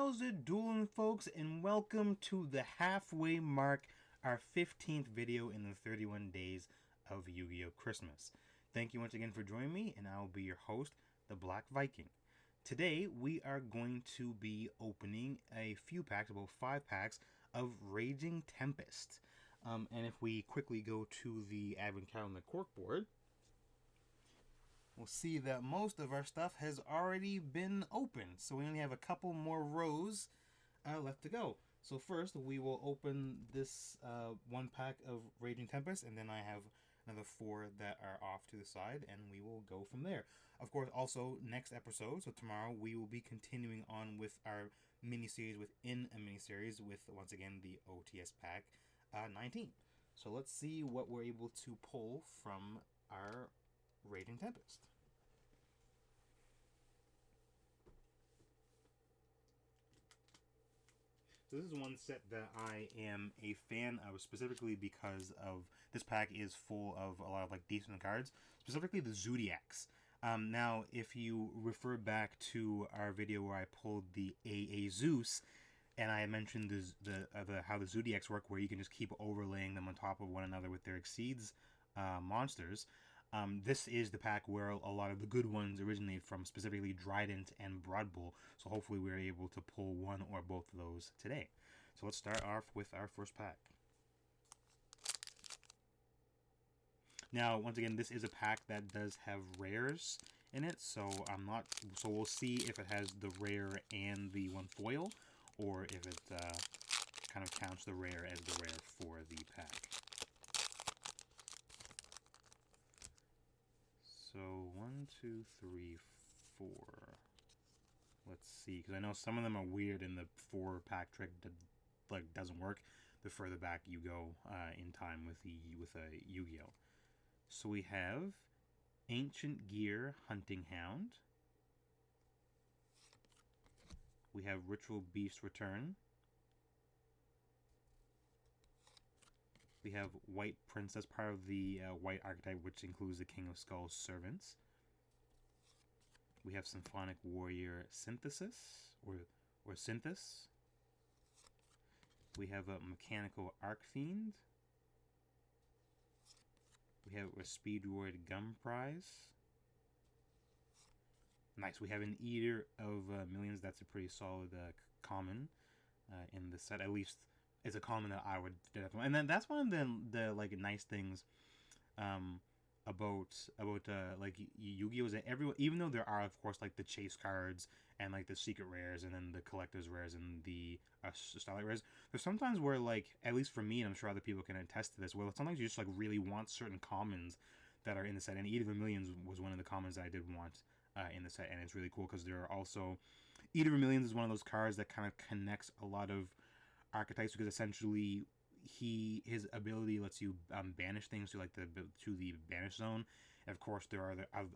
How's it doing, folks, and welcome to the halfway mark, our 15th video in the 31 days of Yu-Gi-Oh! Christmas. Thank you once again for joining me, and I'll be your host, the Black Viking. Today, we are going to be opening a few packs, about 5 packs, of Raging Tempest. And if we quickly go to the Advent Calendar corkboard, we'll see that most of our stuff has already been opened. So we only have a couple more rows left to go. So first, we will open this one pack of Raging Tempest, and then I have another 4 that are off to the side, and we will go from there. Of course, also, next episode, so tomorrow, we will be continuing on with our mini-series within a mini-series with, once again, the OTS pack 19. So let's see what we're able to pull from our Raging Tempest. So this is one set that I am a fan of, specifically because of this pack is full of a lot of like decent cards, specifically the Zoodiacs. Now, if you refer back to our video where I pulled the AA Zeus, and I mentioned how the Zoodiacs work, where you can just keep overlaying them on top of one another with their Exceeds monsters. This is the pack where a lot of the good ones originate from, specifically Trident and Broad Bull. So hopefully we're able to pull one or both of those today. So let's start off with our first pack. Now, once again, this is a pack that does have rares in it, so we'll see if it has the rare and the one foil, or if it kind of counts the rare as the rare for the pack. So 1, 2, 3, 4. Let's see, because I know some of them are weird, and the 4-pack trick doesn't work the further back you go in time with a Yu-Gi-Oh. So we have Ancient Gear Hunting Hound. We have Ritual Beast Return. We have White Princess, part of the White archetype, which includes the King of Skulls servants. We have Symphonic Warrior Synthesis, or Synthis. We have a Mechanical Arcfiend. We have a Speedroid Gum Prize. Nice. We have an Eater of Millions. That's a pretty solid common in the set. At least it's a common that I would definitely. And then that's one of the like nice things about like Yu-Gi-Oh! Is that everyone, even though there are of course like the chase cards and like the secret rares and then the collector's rares and the starlight rares, there's sometimes where, like, at least for me, and I'm sure other people can attest to this, where sometimes you just like really want certain commons that are in the set, and Eater of Millions was one of the commons that I did want in the set, and it's really cool because there are also Eater of Millions is one of those cards that kind of connects a lot of archetypes, because essentially his ability lets you banish things to the banish zone. And of course, there are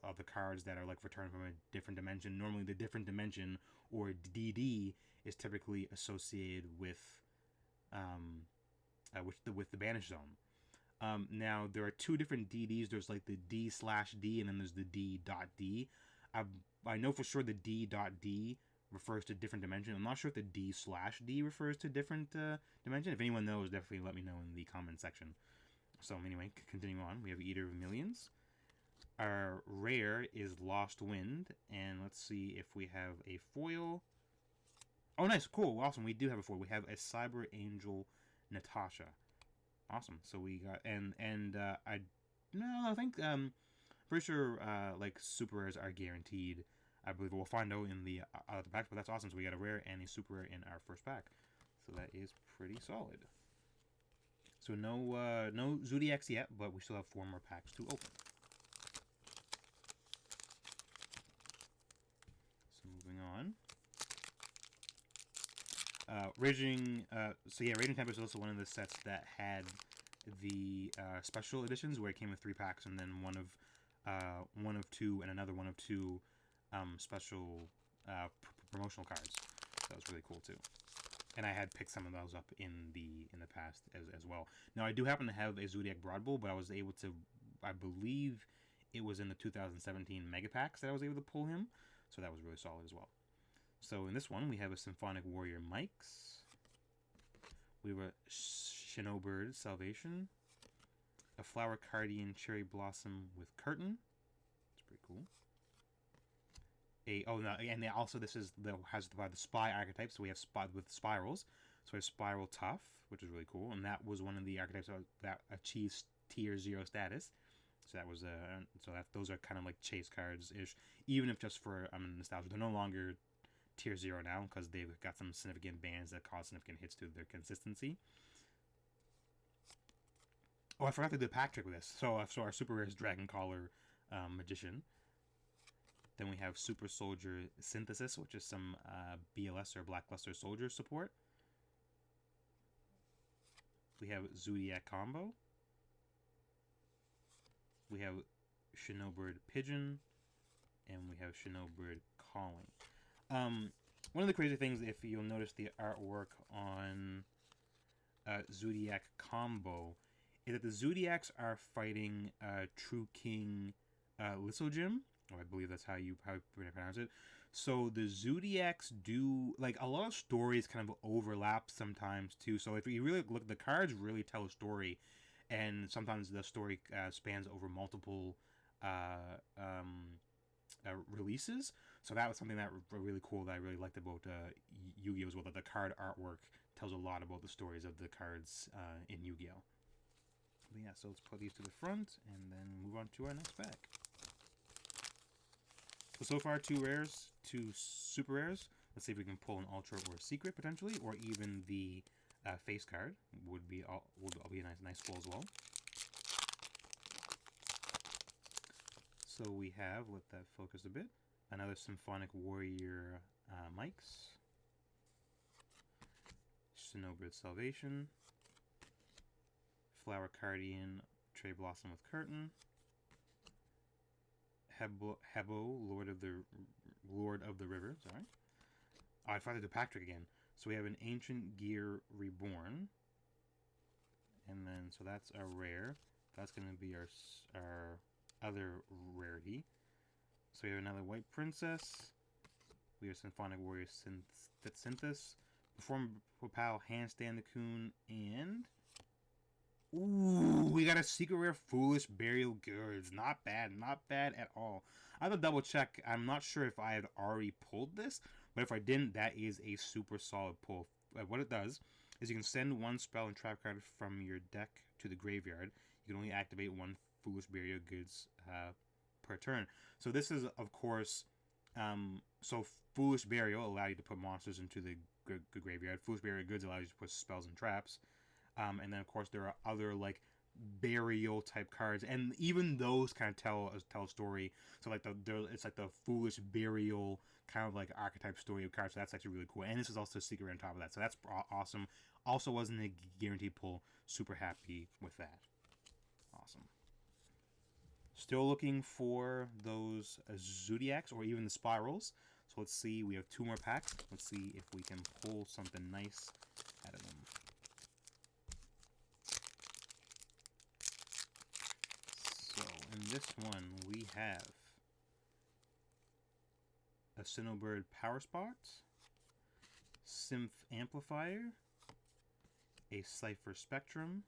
other cards that are like returned from a different dimension. Normally, the different dimension, or DD, is typically associated with the banish zone. Now there are 2 different DDs. There's like the D/D, and then there's the D.D. I know for sure the D.D refers to different dimension. I'm not sure if the D/D refers to different dimension. If anyone knows, definitely let me know in the comment section. So anyway, continuing on, we have Eater of Millions. Our rare is Lost Wind, and let's see if we have a foil. Oh, nice, cool, awesome. We do have a foil. We have a Cyber Angel Natasha. Awesome. So we got I think pretty sure like super rares are guaranteed. I believe we'll find out in the other packs, but that's awesome. So we got a rare and a super rare in our first pack. So that is pretty solid. So no Zoodiacs yet, but we still have 4 more packs to open. So moving on. Raging Tempest is also one of the sets that had the special editions where it came with 3 packs and then one of 2 and another one of 2 special promotional cards. So that was really cool too. And I had picked some of those up in the past as well. Now I do happen to have a Zoodiac Broad Bull, but I was able to, I believe it was in the 2017 Mega Packs that I was able to pull him. So that was really solid as well. So in this one, we have a Symphonic Warrior Mike's. We have a Snowbird Salvation. A Flower Cardian Cherry Blossom with Curtain. It's pretty cool. And also this has the spy archetype. So we have spy with spirals. So we have Spiral Tough, which is really cool, and that was one of the archetypes that achieves tier 0 status. So that was those are kind of like chase cards ish, even if just for nostalgia. They're no longer tier 0 now because they've got some significant bans that cause significant hits to their consistency. Oh, I forgot to do the pack trick with this. So our super rare is Dragon Collar Magician. Then we have Super Soldier Synthesis, which is some BLS or Blackluster Soldier support. We have Zoodiac Combo. We have Snowbird Pigeon. And we have Snowbird Calling. One of the crazy things, if you'll notice the artwork on Zoodiac Combo, is that the Zoodiacs are fighting True King Lysojim. Or I believe that's how you pronounce it. So the Zoodiacs do, like, a lot of stories kind of overlap sometimes too. So if you really look, the cards really tell a story, and sometimes the story spans over multiple releases. So that was something that really cool that I really liked about Yu-Gi-Oh as well. That the card artwork tells a lot about the stories of the cards in Yu-Gi-Oh. But yeah, so let's put these to the front and then move on to our next pack. So far, 2 rares, 2 super rares. Let's see if we can pull an ultra or a secret potentially, or even the face card would be a nice pull as well. So we have, let that focus a bit, another Symphonic Warrior Mike's, Snowbird Salvation, Flower Cardian Cherry Blossom with Curtain, Hebo, Lord of the River. Sorry, I forgot to do pack trick again. So we have an Ancient Gear Reborn, and then so that's our rare. That's going to be our other rarity. So we have another White Princess. We have Symphonic Warrior Synthesis, Perform Propel, Handstand the Coon, and ooh, we got a secret rare Foolish Burial Goods. Not bad at all. I have to double check. I'm not sure if I had already pulled this, but if I didn't, that is a super solid pull. What it does is you can send 1 spell and trap card from your deck to the graveyard. You can only activate 1 Foolish Burial Goods per turn. So this is, of course, so Foolish Burial allows you to put monsters into the graveyard. Foolish Burial Goods allows you to put spells and traps. And then, of course, there are other, like, burial type cards, and even those kind of tell a story. So, like, it's like the Foolish Burial kind of like archetype story of cards. So that's actually really cool. And this is also a secret on top of that. So that's awesome. Also wasn't a guaranteed pull. Super happy with that. Awesome. Still looking for those Zoodiacs or even the Spirals. So let's see. We have 2 more packs. Let's see if we can pull something nice out of them. In this one, we have a Snowbird Power Spot, Symph Amplifier, a Cypher Spectrum,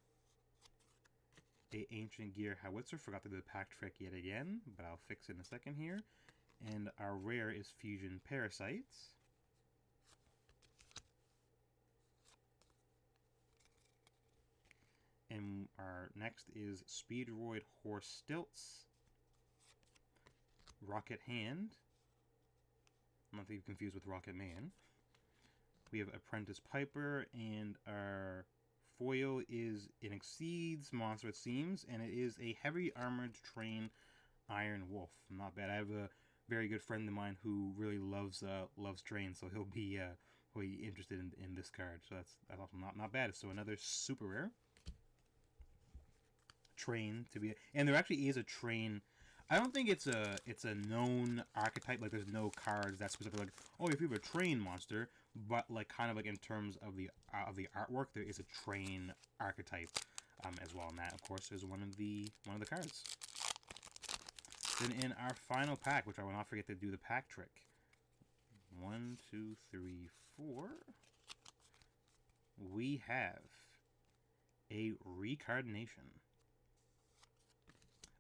a Ancient Gear Howitzer. Forgot to do the pack trick yet again, but I'll fix it in a second here. And our rare is Fusion Parasites. And our next is Speedroid Horse Stilts, Rocket Hand, not to be confused with Rocket Man. We have Apprentice Piper, and our foil is an Exceeds monster, it seems, and it is a Heavy Armored Train Iron Wolf. Not bad. I have a very good friend of mine who really loves trains, so he'll be interested in this card. So that's also not bad. So another super rare. Train to be, and there actually is a train. I don't think it's a known archetype. Like there's no cards that specifically like, oh, if you have a train monster, but like kind of like in terms of the artwork, there is a train archetype as well. And that, of course, is one of the cards. Then in our final pack, which I will not forget to do the pack trick. 1, 2, 3, 4. We have a Reincarnation,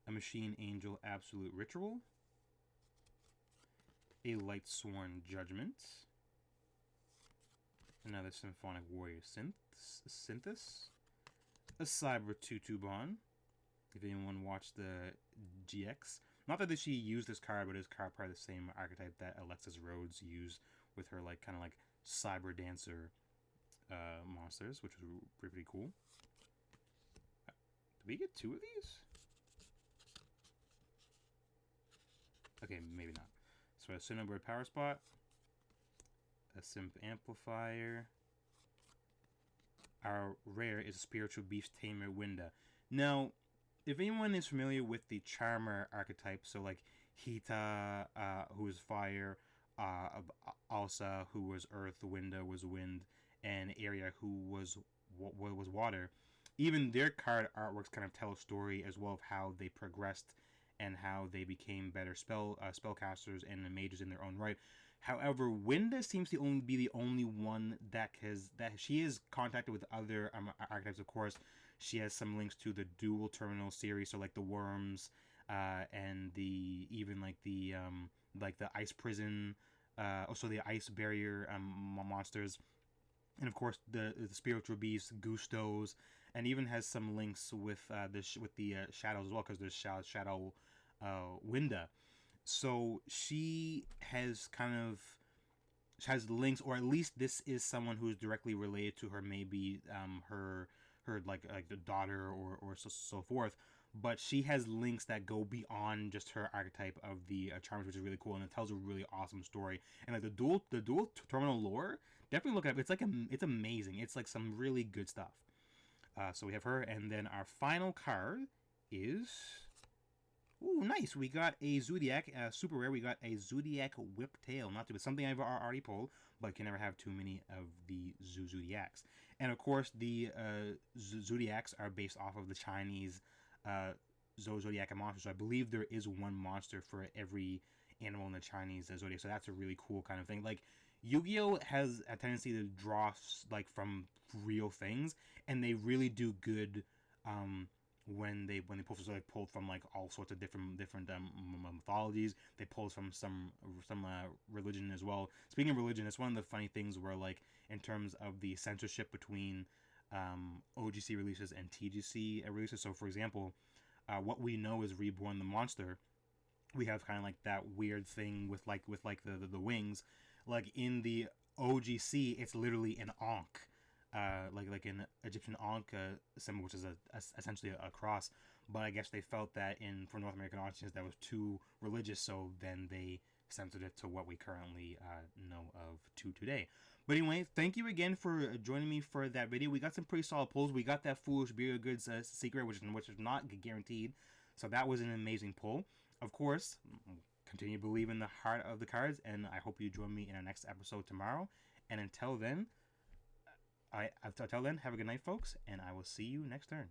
a Machine Angel Absolute Ritual, a Light Sworn Judgment, another Symphonic Warrior Synthesis, a Cyber 2/2 Bond. If anyone watched the GX, not that she used this card, but it's card part of the same archetype that Alexis Rhodes used with her kind of Cyber Dancer monsters, which was pretty cool. Did we get 2 of these? Okay, maybe not. So a Cinderbird Power Spot, a Simp Amplifier. Our rare is a Spiritual Beast Tamer Winda. Now, if anyone is familiar with the Charmer archetype, so Hita, who is fire, Alsa, who was earth, Winda was wind, and Aria, who was water, even their card artworks kind of tell a story as well of how they progressed and how they became better spellcasters and mages in their own right. However, Winda seems to be the only one that she is contacted with other archetypes. Of course, she has some links to the Dual Terminal series, so the Worms, and the Ice Prison, also the Ice Barrier monsters, and of course the Spiritual Beasts, Gustos, and even has some links with the Shadows as well, because there's Shadow Winda. So she has has links, or at least this is someone who's directly related to her, maybe her the daughter or so forth. But she has links that go beyond just her archetype of the Charmers, which is really cool, and it tells a really awesome story. And the dual terminal lore, definitely look it up. It's it's amazing. It's some really good stuff. So we have her, and then our final card is, ooh, nice. We got a Zoodiac, super rare. We got a Zoodiac Whiptail. Not too bad. Something I've already pulled, but can never have too many of the Zoodiacs. And of course, the Zoodiacs are based off of the Chinese Zodiac monster. So I believe there is one monster for every animal in the Chinese zodiac. So that's a really cool kind of thing. YuGiOh has a tendency to draw from real things, and they really do good when they pull from all sorts of different mythologies. They pull from some religion as well. Speaking of religion, it's one of the funny things where in terms of the censorship between OGC releases and TGC releases. So for example, What We Know Is Reborn the Monster. We have kind of that weird thing with the wings. In the OGC, it's literally an Ankh, like an Egyptian Ankh symbol, which is essentially a cross. But I guess they felt that for North American audiences that was too religious, so then they censored it to what we currently know of today. But anyway, thank you again for joining me for that video. We got some pretty solid pulls. We got that Foolish Beer Goods secret, which is not guaranteed. So that was an amazing pull. Of course, continue to believe in the heart of the cards, and I hope you join me in our next episode tomorrow. And until then, have a good night, folks, and I will see you next turn.